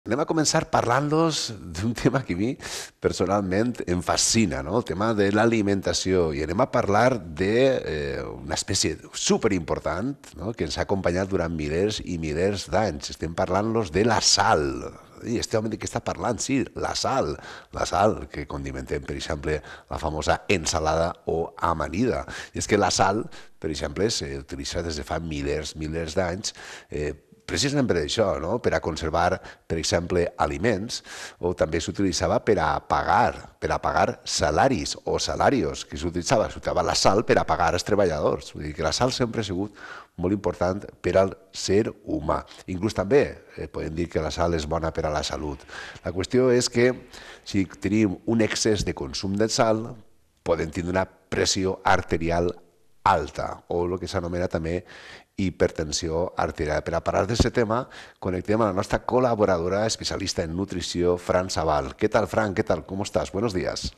anem a començar parlant-los d'un tema que a mi personalment em fascina, no? El tema de l'alimentació. I anem a parlar d'una espècie superimportant, no? Que ens ha acompanyat durant milers i milers d'anys. Estem parlant-los de la sal. I este home de què està parlant? Sí, la sal que condimentem, per exemple, la famosa ensalada o amanida. I és que la sal, per exemple, s'utilitza des de fa milers d'anys precisament per això, no? Per a conservar, per exemple, aliments, o també s'utilitzava per a pagar salaris o salarios, que s'utilitzava la sal per a pagar els treballadors. Vull dir que la sal sempre ha sigut molt important per al ser humà. Inclús també podem dir que la sal és bona per a la salut. La qüestió és que si tenim un excés de consum de sal, podem tindre una pressió arterial alta, o el que s'anomena també hipertensió arterial. Per a parlar d'aquest tema, connectem a la nostra col·laboradora especialista en nutrició, Fran Sabal. ¿Qué tal, Fran? ¿Qué tal? ¿Cómo estás? Buenos días.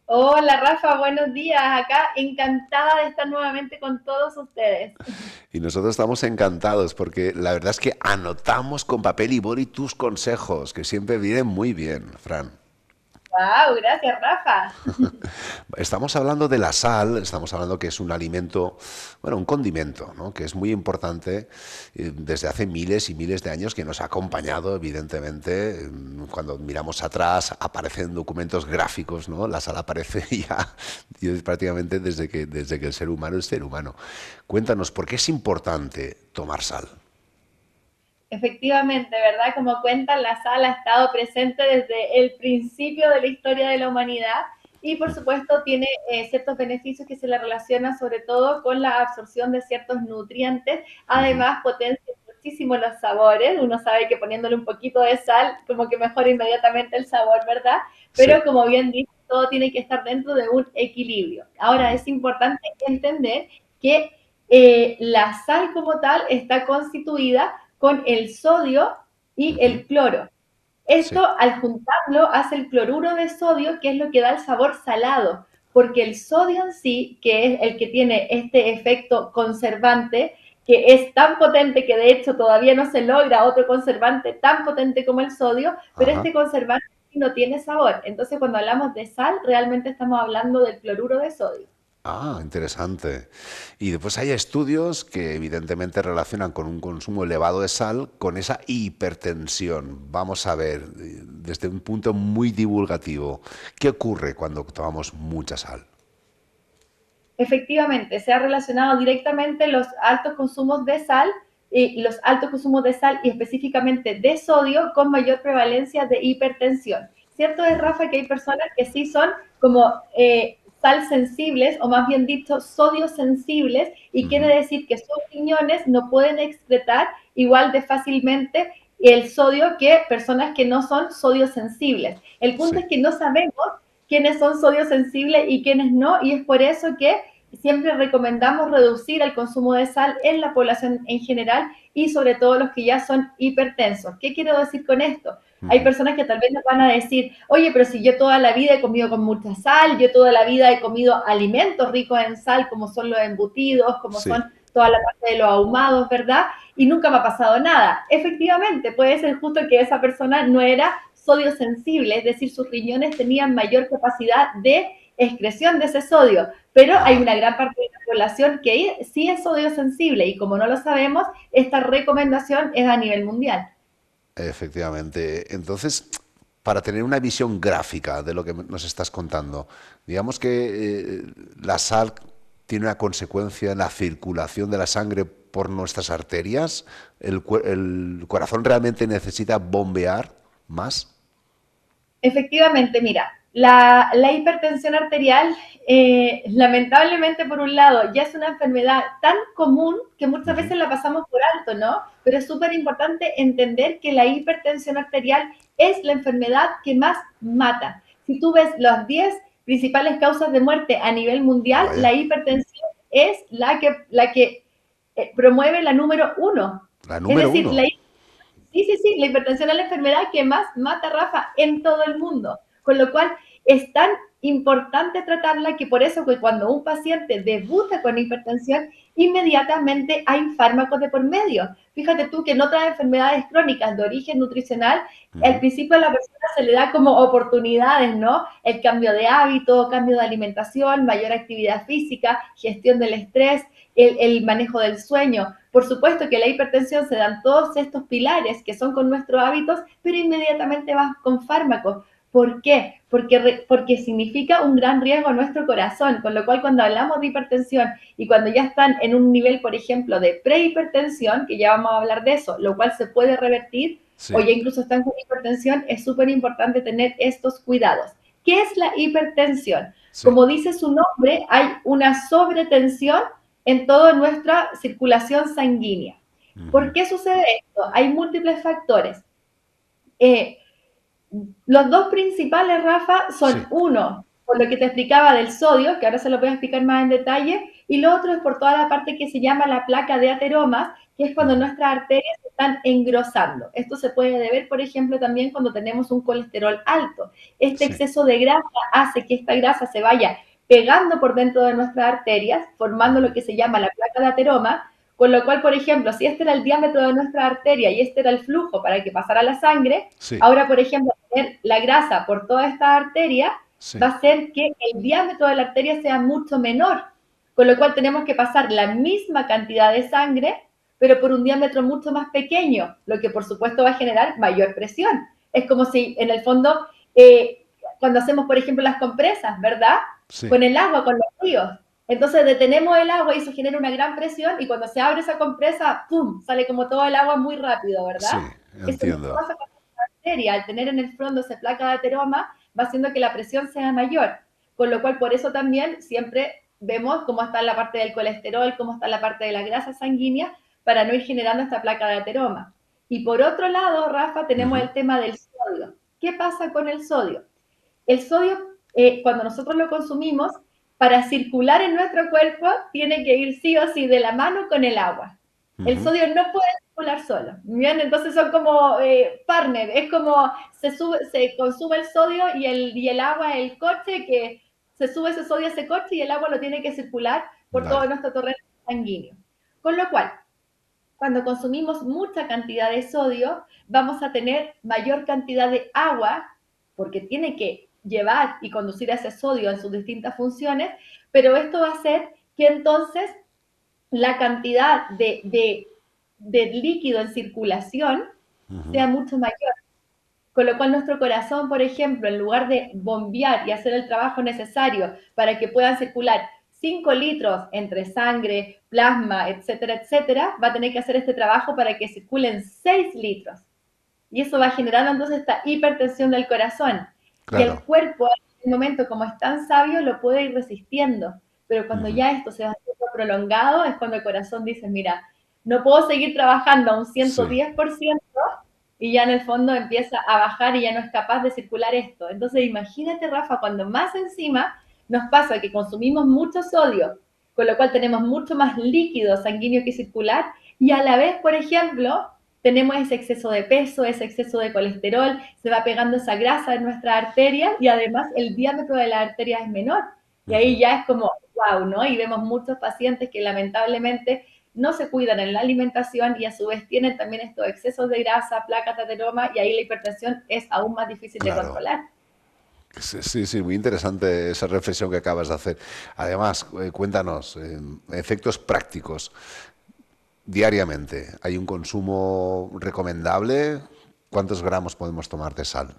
Hola Rafa, buenos días. Acá encantada de estar nuevamente con todos ustedes. Y nosotros estamos encantados porque la verdad es que anotamos con papel y boli tus consejos, que siempre vienen muy bien, Fran. Wow, gracias Rafa. Estamos hablando de la sal, estamos hablando que es un alimento, bueno, un condimento, ¿no? Que es muy importante desde hace miles y miles de años, que nos ha acompañado, evidentemente. Cuando miramos atrás, aparecen documentos gráficos, ¿no? La sal aparece ya prácticamente desde que el ser humano es ser humano. Cuéntanos, ¿por qué es importante tomar sal? Efectivamente, ¿verdad? Como cuentan, la sal ha estado presente desde el principio de la historia de la humanidad y por supuesto tiene ciertos beneficios que se le relacionan sobre todo con la absorción de ciertos nutrientes. Ujú. Además, potencia muchísimo los sabores. Uno sabe que poniéndole un poquito de sal como que mejora inmediatamente el sabor, ¿verdad? Sí. Pero como bien dice, todo tiene que estar dentro de un equilibrio. Ahora, Ujú. es importante entender que la sal como tal está constituida con el sodio y Ujú. el cloro. Sí. Esto al juntarlo hace el cloruro de sodio, que es lo que da el sabor salado, porque el sodio en sí, que es el que tiene este efecto conservante, que es tan potente que de hecho todavía no se logra otro conservante tan potente como el sodio, pero Ajá. este conservante no tiene sabor. Entonces cuando hablamos de sal, realmente estamos hablando del cloruro de sodio. Ah, interesante. Y después hay estudios que evidentemente relacionan con un consumo elevado de sal con esa hipertensión. Vamos a ver, desde un punto muy divulgativo, ¿qué ocurre cuando tomamos mucha sal? Efectivamente, se ha relacionado directamente los altos consumos de sal y los altos consumos de sal y específicamente de sodio con mayor prevalencia de hipertensión. Cierto es, Rafa, que hay personas que sí son como sal sensibles o más bien dicho sodio sensibles y quiere Ujú. decir que sus riñones no pueden excretar igual de fácilmente el sodio que personas que no son sodio sensibles. El punto Sí. es que no sabemos quiénes son sodio sensibles y quiénes no y es por eso que siempre recomendamos reducir el consumo de sal en la población en general y sobre todo los que ya son hipertensos. ¿Qué quiero decir con esto? Hay Ujú. personas que tal vez nos van a decir, oye, pero si yo toda la vida he comido con mucha sal, yo toda la vida he comido alimentos ricos en sal, como son los embutidos, como Sí. son toda la parte de los ahumados, ¿verdad? Y nunca me ha pasado nada. Efectivamente, puede ser justo que esa persona no era sodio sensible, es decir, sus riñones tenían mayor capacidad de excreción de ese sodio, pero hay Ajá. una gran parte de la población que sí es sodio sensible y como no lo sabemos, esta recomendación es a nivel mundial. Efectivamente. Entonces, para tener una visión gráfica de lo que nos estás contando, digamos que la sal tiene una consecuencia en la circulación de la sangre por nuestras arterias. El corazón realmente necesita bombear más. Efectivamente, mira, la hipertensión arterial, lamentablemente por un lado, ya es una enfermedad tan común que muchas Ujú. veces la pasamos por alto, ¿no? Pero es súper importante entender que la hipertensión arterial es la enfermedad que más mata. Si tú ves las 10 principales causas de muerte a nivel mundial, la Vaya, hipertensión es la que promueve la número uno. la Es número decir, uno. sí, sí, sí, la hipertensión es la enfermedad que más mata, Rafa, en todo el mundo. Con lo cual, es tan importante tratarla, que por eso que cuando un paciente debuta con hipertensión, inmediatamente hay fármacos de por medio. Fíjate tú que en otras enfermedades crónicas de origen nutricional, al principio a la persona se le da como oportunidades, ¿no? El cambio de hábito, cambio de alimentación, mayor actividad física, gestión del estrés, el manejo del sueño. Por supuesto que la hipertensión se dan todos estos pilares que son con nuestros hábitos, pero inmediatamente vas con fármacos. ¿Por qué? Porque significa un gran riesgo a nuestro corazón, con lo cual cuando hablamos de hipertensión y cuando ya están en un nivel, por ejemplo, de prehipertensión, que ya vamos a hablar de eso, lo cual se puede revertir, o Sí, ya incluso están con hipertensión, es súper importante tener estos cuidados. ¿Qué es la hipertensión? sí. Como dice su nombre, hay una sobretensión en toda nuestra circulación sanguínea. ¿Por Ujú. qué sucede esto? Hay múltiples factores. Eh, los dos principales, Rafa, son Sí, uno, por lo que te explicaba del sodio, que ahora se lo voy a explicar más en detalle, y lo otro es por toda la parte que se llama la placa de ateromas, que es cuando ujú, nuestras arterias se están engrosando. Esto se puede deber, por ejemplo, también cuando tenemos un colesterol alto. Este sí, exceso de grasa hace que esta grasa se vaya pegando por dentro de nuestras arterias, formando lo ujú, que se llama la placa de ateroma, con lo cual, por ejemplo, si este era el diámetro de nuestra arteria y este era el flujo para que pasara la sangre, sí, ahora, por ejemplo, tener la grasa por toda esta arteria va sí, a hacer que el diámetro de la arteria sea mucho menor, con lo cual tenemos que pasar la misma cantidad de sangre, pero por un diámetro mucho más pequeño, lo que por supuesto va a generar mayor presión. Es como si en el fondo, cuando hacemos, por ejemplo, las compresas, ¿verdad? sí, Con el agua, con los ríos. Entonces detenemos el agua y eso genera una gran presión y cuando se abre esa compresa, ¡pum!, sale como todo el agua muy rápido, ¿verdad? sí, Eso mismo entiendo. pasa con la arteria, al tener en el fondo esa placa de ateroma, va haciendo que la presión sea mayor, con lo cual por eso también siempre vemos cómo está la parte del colesterol, cómo está la parte de la grasa sanguínea, para no ir generando esta placa de ateroma. Y por otro lado, Rafa, tenemos Ujú, el tema del sodio. ¿Qué pasa con el sodio? El sodio, cuando nosotros lo consumimos, para circular en nuestro cuerpo, tiene que ir sí o sí de la mano con el agua. El ujú. sodio no puede circular solo. Bien, entonces son como partner, es como se consume el sodio y el agua, el coche, que se sube ese sodio a ese coche y el agua lo tiene que circular por todo Vale, nuestro torrente sanguíneo. Con lo cual, cuando consumimos mucha cantidad de sodio, vamos a tener mayor cantidad de agua, porque tiene que llevar y conducir ese sodio en sus distintas funciones, pero esto va a hacer que entonces la cantidad de líquido en circulación ujú, sea mucho mayor. Con lo cual nuestro corazón, por ejemplo, en lugar de bombear y hacer el trabajo necesario para que puedan circular 5 litros entre sangre, plasma, etcétera, etcétera, va a tener que hacer este trabajo para que circulen 6 litros. Y eso va generando entonces esta hipertensión del corazón. Y el claro. cuerpo, en el momento como es tan sabio, lo puede ir resistiendo. Pero cuando Ujú, ya esto se va haciendo prolongado, es cuando el corazón dice, mira, no puedo seguir trabajando a un sí, 110%, y ya en el fondo empieza a bajar y ya no es capaz de circular esto. Entonces imagínate, Rafa, cuando más encima nos pasa que consumimos mucho sodio, con lo cual tenemos mucho más líquido sanguíneo que circular, y a la vez, por ejemplo, tenemos ese exceso de peso, ese exceso de colesterol, se va pegando esa grasa en nuestra arteria y además el diámetro de la arteria es menor. Y ahí ujú, ya es como, wow, ¿no? Y vemos muchos pacientes que lamentablemente no se cuidan en la alimentación y a su vez tienen también estos excesos de grasa, placas de ateroma y ahí la hipertensión es aún más difícil de claro. controlar. Sí, sí, sí, muy interesante esa reflexión que acabas de hacer. Además, cuéntanos, efectos prácticos diariamente. ¿Hay un consumo recomendable? ¿Cuántos gramos podemos tomar de sal?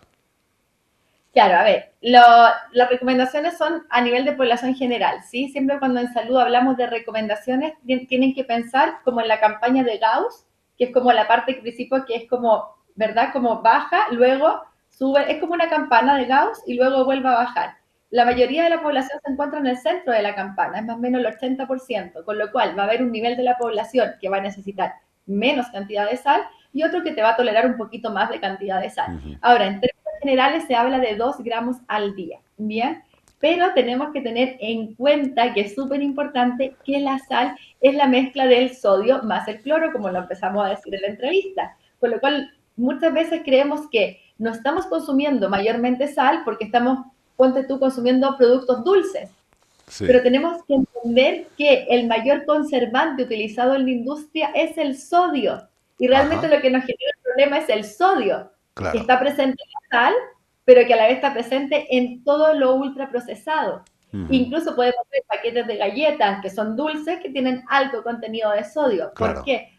Claro, a ver, las recomendaciones son a nivel de población general, ¿sí? Siempre cuando en salud hablamos de recomendaciones, tienen que pensar como en la campaña de Gauss, que es como la parte que principio que es como, ¿verdad? Como baja, luego sube, es como una campana de Gauss y luego vuelve a bajar. La mayoría de la población se encuentra en el centro de la campana, es más o menos el 80%, con lo cual va a haber un nivel de la población que va a necesitar menos cantidad de sal y otro que te va a tolerar un poquito más de cantidad de sal. Ujú, Ahora, en generales se habla de 2 gramos al día, ¿bien? Pero tenemos que tener en cuenta que es súper importante que la sal es la mezcla del sodio más el cloro, como lo empezamos a decir en la entrevista. Con lo cual, muchas veces creemos que no estamos consumiendo mayormente sal porque estamos ponte tú consumiendo productos dulces. Sí. Pero tenemos que entender que el mayor conservante utilizado en la industria es el sodio. Y realmente Ajá, lo que nos genera el problema es el sodio, que claro. está presente en la sal, pero que a la vez está presente en todo lo ultraprocesado. Ujú, Incluso podemos ver paquetes de galletas que son dulces que tienen alto contenido de sodio. ¿Por claro. qué?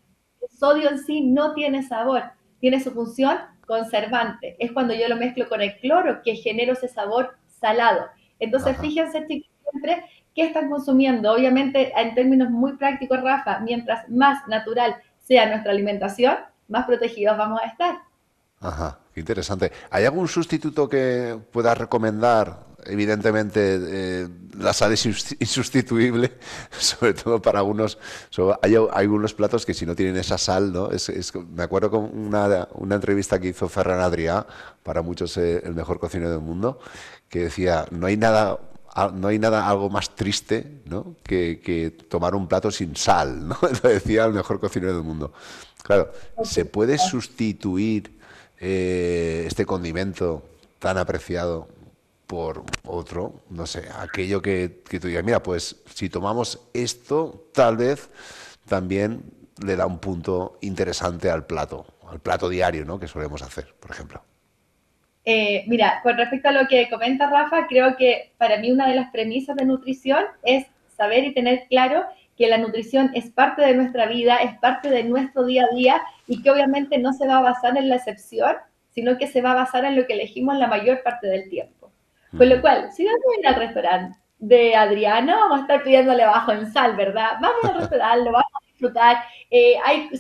El sodio en sí no tiene sabor, tiene su función conservante. Es cuando yo lo mezclo con el cloro que genero ese sabor salado. Entonces, Ajá. fíjense, chicos, siempre qué están consumiendo. Obviamente, en términos muy prácticos, Rafa, mientras más natural sea nuestra alimentación, más protegidos vamos a estar. Ajá, qué interesante. ¿Hay algún sustituto que puedas recomendar? Evidentemente, la sal es insustituible, sobre todo para algunos. Hay algunos platos que si no tienen esa sal, ¿no? Me acuerdo con una entrevista que hizo Ferran Adrià, para muchos el mejor cocinero del mundo, que decía, no hay nada algo más triste, ¿no? que tomar un plato sin sal, ¿no? Lo decía el mejor cocinero del mundo. Claro, ¿se puede sustituir este condimento tan apreciado por otro? No sé, aquello que tú digas, mira, pues si tomamos esto, tal vez también le da un punto interesante al plato diario, ¿no? Que solemos hacer, por ejemplo. Mira, con respecto a lo que comenta Rafa, creo que para mí una de las premisas de nutrición es saber y tener claro que la nutrición es parte de nuestra vida, es parte de nuestro día a día y que obviamente no se va a basar en la excepción, sino que se va a basar en lo que elegimos la mayor parte del tiempo. Con lo Ujú. cual, si vamos a ir al restaurante de Adriano, vamos a estar pidiéndole bajo en sal, ¿verdad? Vamos al restaurante, lo vamos a disfrutar,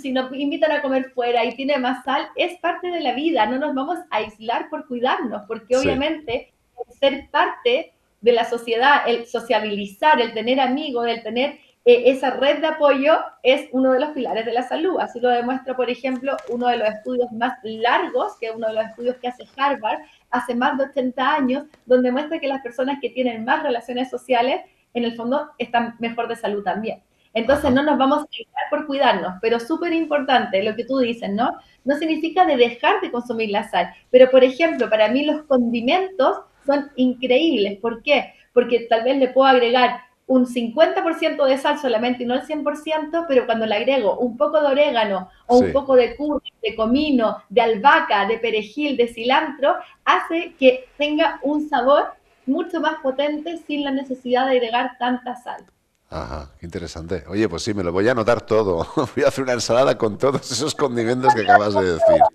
si nos invitan a comer fuera y tiene más sal, es parte de la vida, no nos vamos a aislar por cuidarnos, porque Sí, obviamente ser parte de la sociedad, el sociabilizar, el tener amigos, el tener esa red de apoyo es uno de los pilares de la salud. Así lo demuestra, por ejemplo, uno de los estudios más largos, que es uno de los estudios que hace Harvard hace más de 80 años, donde muestra que las personas que tienen más relaciones sociales, en el fondo, están mejor de salud también. Entonces ajá, no nos vamos a quitar por cuidarnos, pero súper importante lo que tú dices, ¿no? No significa de dejar de consumir la sal, pero por ejemplo, para mí los condimentos son increíbles. ¿Por qué? Porque tal vez le puedo agregar un 50% de sal solamente y no el 100%, pero cuando le agrego un poco de orégano o un sí. poco de curry, de comino, de albahaca, de perejil, de cilantro, hace que tenga un sabor mucho más potente sin la necesidad de agregar tanta sal. Ajá, qué interesante. Oye, pues sí, me lo voy a anotar todo. Voy a hacer una ensalada con todos esos condimentos que acabas de decir.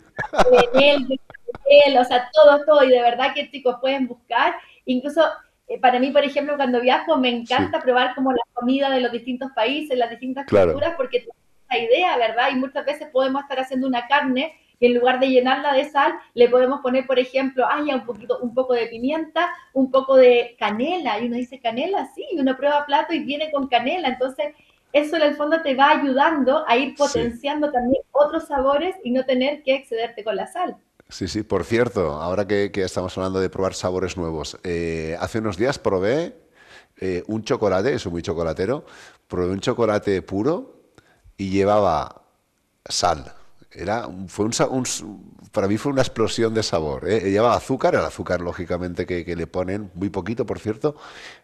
De él, o sea, todo, todo. Y de verdad que chicos pueden buscar. Incluso para mí, por ejemplo, cuando viajo me Sí, encanta probar como la comida de los distintos países, las distintas claro. culturas, porque tengo esa idea, ¿verdad? Y muchas veces podemos estar haciendo una carne y en lugar de llenarla de sal, le podemos poner, por ejemplo, un poco de pimienta, un poco de canela. Y uno dice, canela, sí, y uno prueba plato y viene con canela. Entonces, eso en el fondo te va ayudando a ir Sí, potenciando también otros sabores y no tener que excederte con la sal. sí, sí. Por cierto, ahora que estamos hablando de probar sabores nuevos, hace unos días probé un chocolate, soy muy chocolatero, probé un chocolate puro y llevaba sal. Para mí fue una explosión de sabor. ¿Eh? Llevaba azúcar, el azúcar lógicamente que le ponen, muy poquito por cierto,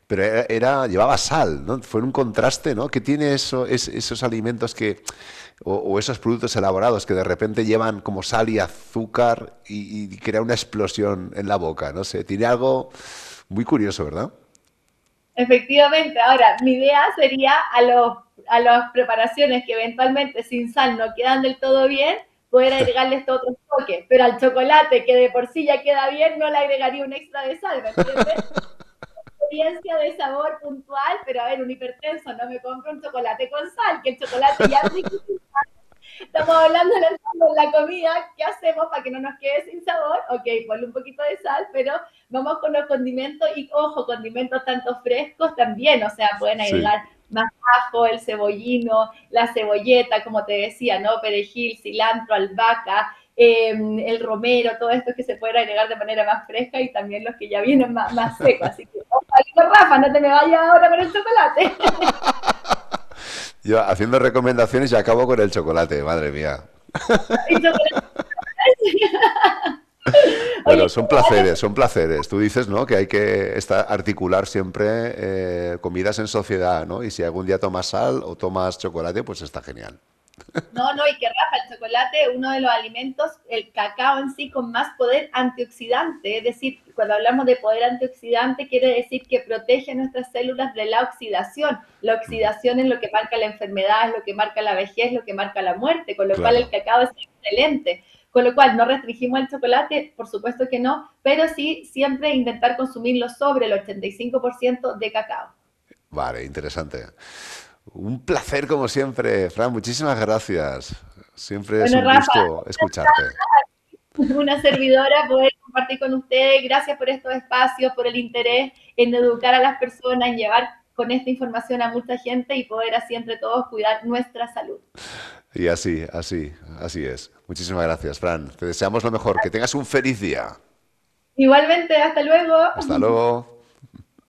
pero llevaba sal, ¿no? Fue un contraste, ¿no? Que tiene esos alimentos o esos productos elaborados que de repente llevan como sal y azúcar y crea una explosión en la boca, no sé, tiene algo muy curioso, ¿verdad? Efectivamente, ahora mi idea sería a las preparaciones que eventualmente sin sal no quedan del todo bien, poder agregarle estos otros toques, pero al chocolate que de por sí ya queda bien, no le agregaría un extra de sal, ¿me entiendes? Experiencia de sabor puntual, pero a ver, un hipertenso no me compro un chocolate con sal, que el chocolate ya es rico. Estamos hablando en el fondo de la comida, ¿qué hacemos para que no nos quede sin sabor? Ok, ponle un poquito de sal, pero vamos con los condimentos y ojo, condimentos tanto frescos también, o sea, pueden Sí, agregar más ajo, el cebollino, la cebolleta, como te decía, ¿no? Perejil, cilantro, albahaca, el romero, todo esto que se puede agregar de manera más fresca y también los que ya vienen más secos. Así que, ojo, Rafa, no te me vayas ahora con el chocolate. yo haciendo recomendaciones y acabo con el chocolate, madre mía. Y chocolate. Bueno, Oye, son placeres, son placeres. Tú dices, ¿no? Que hay que articular siempre comidas en sociedad, ¿no? Y si algún día tomas sal o tomas chocolate, pues está genial. no, no, y que Rafa, el chocolate es uno de los alimentos, el cacao en sí, con más poder antioxidante. Es decir, cuando hablamos de poder antioxidante, quiere decir que protege nuestras células de la oxidación. La Ujú. oxidación es lo que marca la enfermedad, es lo que marca la vejez, lo que marca la muerte, con lo cual el Claro. cacao es excelente. Con lo cual, no restringimos el chocolate, por supuesto que no, pero sí siempre intentar consumirlo sobre el 85% de cacao. Vale, interesante. Un placer como siempre, Fran. Muchísimas gracias. Siempre es Bueno, un Rafa, gusto escucharte. una servidora poder compartir con ustedes. Gracias por estos espacios, por el interés en educar a las personas, en llevar con esta información a mucha gente y poder así entre todos cuidar nuestra salud. Y así es. Muchísimas gracias, Fran. Te deseamos lo mejor. Que tengas un feliz día. Igualmente, hasta luego. Hasta luego.